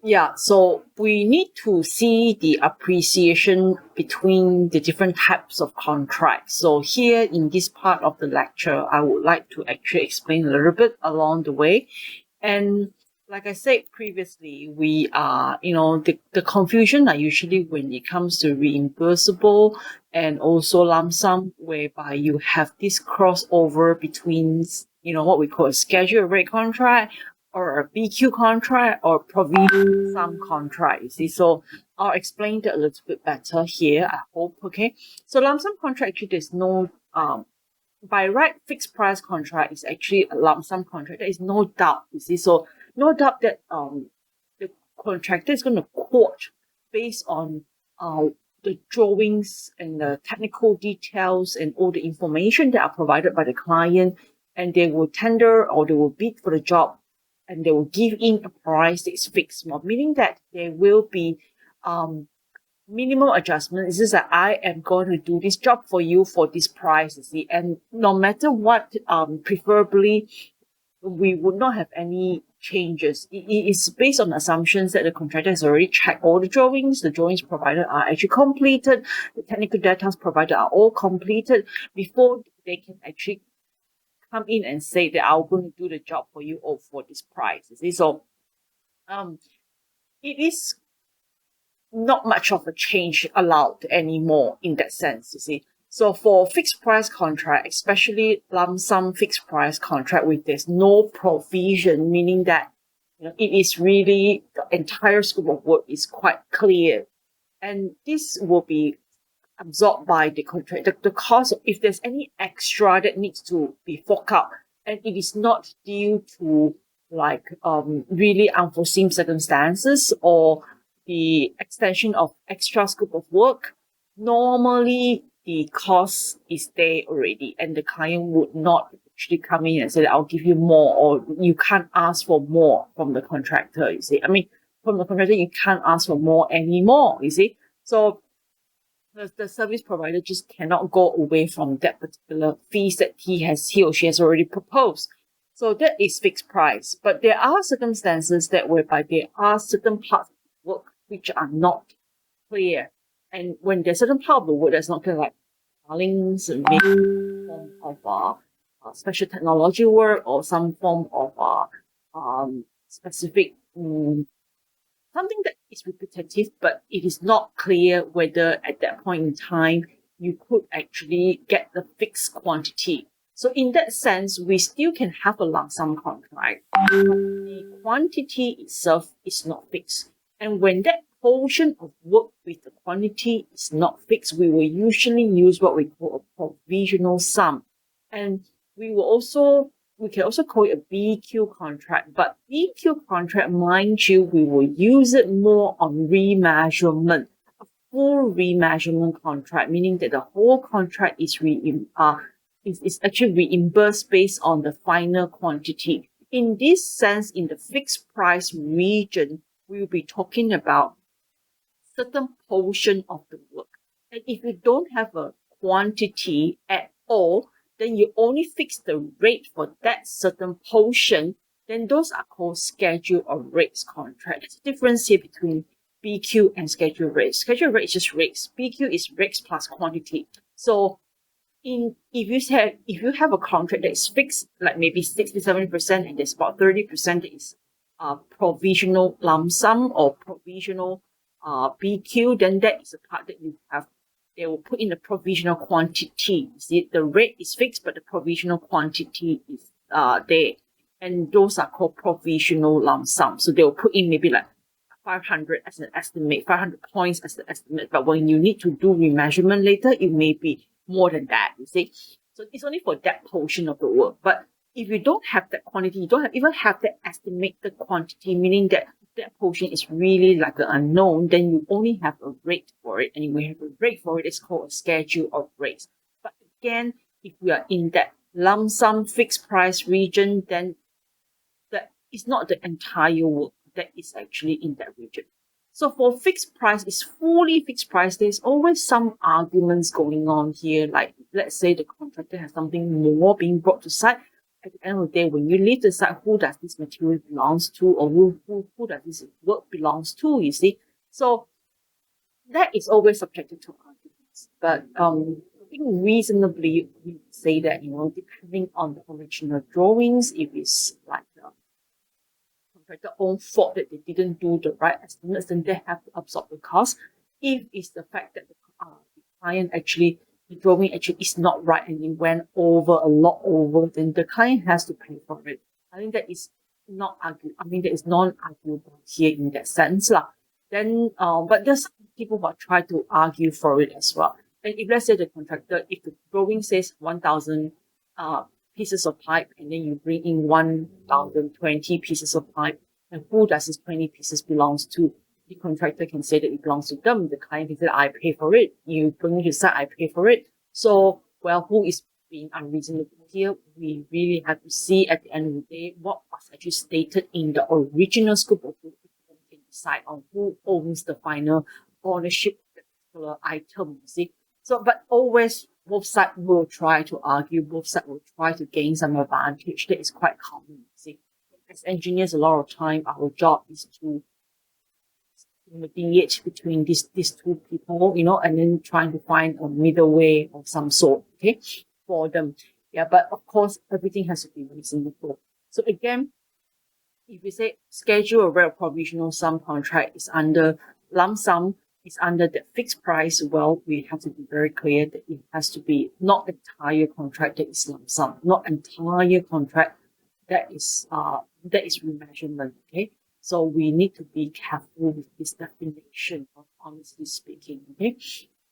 Yeah, so we need to see the appreciation between the different types of contracts. So here in this part of the lecture, I would like to actually explain a little bit along the way. And like I said previously, we are, the confusion are usually when it comes to reimbursable and also lump sum, whereby you have this crossover between, what we call a schedule rate contract or a BQ contract or provision sum contract. You see, so I'll explain that a little bit better here, I hope. Okay. So lump sum contract, actually, there's no by right fixed price contract is actually a lump sum contract. There is no doubt, you see. So no doubt that the contractor is going to quote based on the drawings and the technical details and all the information that are provided by the client, and they will tender or they will bid for the job, and they will give in a price that is fixed, meaning that there will be minimal adjustment. It's just that I am going to do this job for you for this price, you see. And no matter what, preferably, we would not have any changes. It is based on assumptions that the contractor has already checked all the drawings. The drawings provided are actually completed. The technical data provided are all completed before they can actually come in and say that I'm going to do the job for you all for this price, you see. So, it is not much of a change allowed anymore in that sense, you see. So for fixed price contract, especially lump sum fixed price contract with there's no provision, meaning that it is really the entire scope of work is quite clear. And this will be absorbed by the contract. The cost, if there's any extra that needs to be forked out, and it is not due to really unforeseen circumstances or the extension of extra scope of work, normally the cost is there already, and the client would not actually come in and say, I'll give you more, or you can't ask for more from the contractor, you see. I mean, from the contractor, you can't ask for more anymore, you see. So the service provider just cannot go away from that particular fees that he or she has already proposed. So that is fixed price. But there are circumstances that whereby there are certain parts of work which are not clear. And when there's certain part of the work that's not clear, like filings, maybe some form of special technology work or some form of specific something that is repetitive, but it is not clear whether at that point in time you could actually get the fixed quantity. So in that sense, we still can have a lump sum contract, but the quantity itself is not fixed. And when that portion of work with the quantity is not fixed, we will usually use what we call a provisional sum. And we can also call it a BQ contract, but BQ contract, mind you, we will use it more on remeasurement, a full remeasurement contract, meaning that the whole contract is actually reimbursed based on the final quantity. In this sense, in the fixed price region, we will be talking about certain portion of the work. And if you don't have a quantity at all, then you only fix the rate for that certain portion, then those are called schedule or rates contract. There's a difference here between BQ and schedule rates. Schedule rate is just rates. BQ is rates plus quantity. So if you have a contract that is fixed, like maybe 60-70%, and there's about 30% that is provisional lump sum or provisional BQ, then that is the part that they will put in the provisional quantity. See, the rate is fixed, but the provisional quantity is there. And those are called provisional lump sum. So they will put in maybe like 500 as an estimate, 500 points as the estimate. But when you need to do remeasurement later, it may be more than that, you see. So it's only for that portion of the work. But if you don't have that quantity, you don't even have that estimated quantity, meaning that portion is really like an unknown, then you only have a rate for it. And if we have a rate for it, it's called a schedule of rates. But again, if we are in that lump sum fixed price region, then that is not the entire work that is actually in that region. So for fixed price, it's fully fixed price. There's always some arguments going on here. Like, let's say the contractor has something more being brought to site. at the end of the day, when you leave the site, who does this material belongs to, or who does this work belongs to, you see? So that is always subjected to arguments. But I think reasonably we say that, depending on the original drawings, if it's like the contractor own fault that they didn't do the right estimates, then they have to absorb the cost. If it's the fact that the client actually, the drawing actually is not right and it went over a lot over, then the client has to pay for it. I think that is not argue. I mean, that is non-arguable here in that sense, lah. Then, but there's some people who try to argue for it as well. And if let's say the contractor, if the drawing says 1,000 pieces of pipe, and then you bring in 1,020 pieces of pipe, and who does this 20 pieces belongs to? The contractor can say that it belongs to them. The client can say, I pay for it. You bring it to site, I pay for it. So, well, who is being unreasonable here? We really have to see at the end of the day what was actually stated in the original scope of work. We can decide on who owns the final ownership of the particular item, you see. So, but always both sides will try to argue, both sides will try to gain some advantage. That is quite common, you see. As engineers, a lot of time, our job is to mediate between these two people, and then trying to find a middle way of some sort, okay, for them. Yeah, but of course, everything has to be reasonable. So again, if we say schedule a rate of provisional sum contract is under lump sum, is under the fixed price, well, we have to be very clear that it has to be not entire contract that is lump sum, not entire contract that is remeasurement, okay? So we need to be careful with this definition, honestly speaking, okay?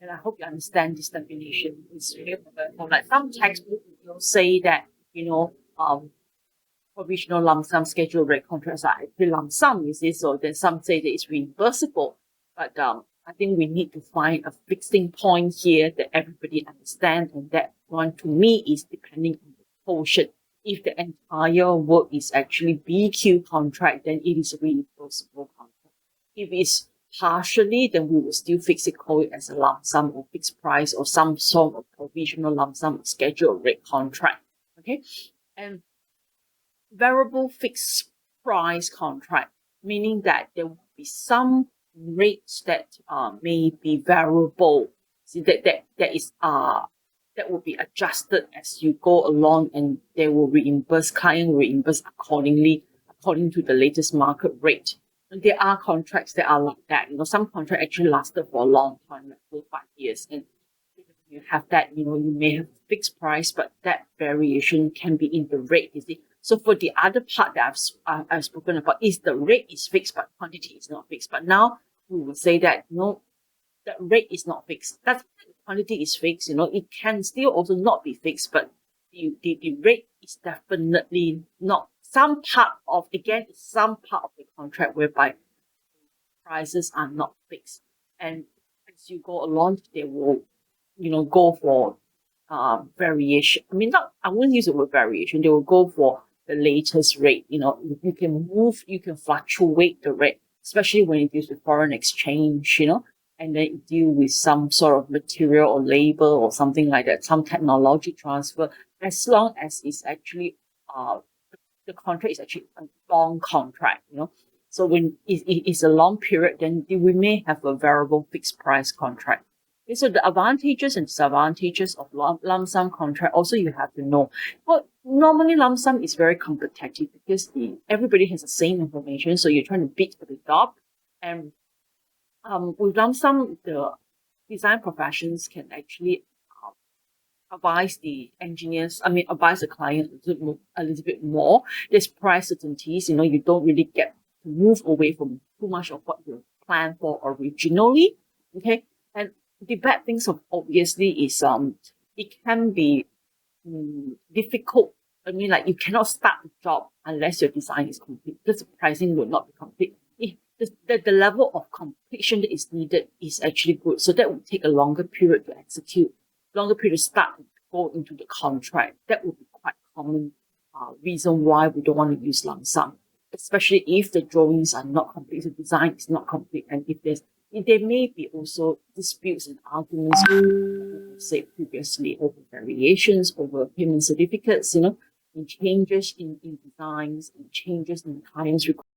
And I hope you understand this definition. It's really like some textbooks will say that, provisional lump sum schedule rate contracts are actually lump sum, you see, so then some say that it's reimbursable. But I think we need to find a fixing point here that everybody understands, and that one to me is depending on the portion. If the entire work is actually BQ contract, then it is a reimbursable contract. If it's partially, then we will still fix it, call it as a lump sum or fixed price or some sort of provisional lump sum schedule rate contract. Okay, and variable fixed price contract, meaning that there will be some rates that may be variable. See that will be adjusted as you go along, and they will client will reimburse accordingly, according to the latest market rate. And there are contracts that are like that. Some contract actually lasted for a long time, like 4 or 5 years. And you have that, you may have fixed price, but that variation can be in the rate, you see. So for the other part that I've spoken about, is the rate is fixed, but quantity is not fixed. But now we will say that, the rate is not fixed. That's quantity is fixed, it can still also not be fixed, but the rate is definitely not. Some part of the contract whereby prices are not fixed. And as you go along, they will, go for variation. I wouldn't use the word variation. They will go for the latest rate. You can fluctuate the rate, especially when it deals with foreign exchange, and then you deal with some sort of material or labor or something like that, some technology transfer, as long as it's actually the contract is actually a long contract, So when it's a long period, then we may have a variable fixed price contract. Okay, so the advantages and disadvantages of lump sum contract also you have to know. Well, normally lump sum is very competitive because everybody has the same information, so you're trying to beat for the job. And with lump sum, the design professions can actually advise the client a little bit more. There's price certainties, you don't really get to move away from too much of what you planned for originally. Okay, and the bad things obviously is it can be difficult. You cannot start the job unless your design is complete, because the pricing will not be complete. The level of completion that is needed is actually good. So that will take a longer period to execute, longer period to start and go into the contract. That would be quite common reason why we don't want to use lump sum, especially if the drawings are not complete, the design is not complete, and if there may be also disputes and arguments, say previously, over variations, over payment certificates, and changes in designs and changes in clients' requirements.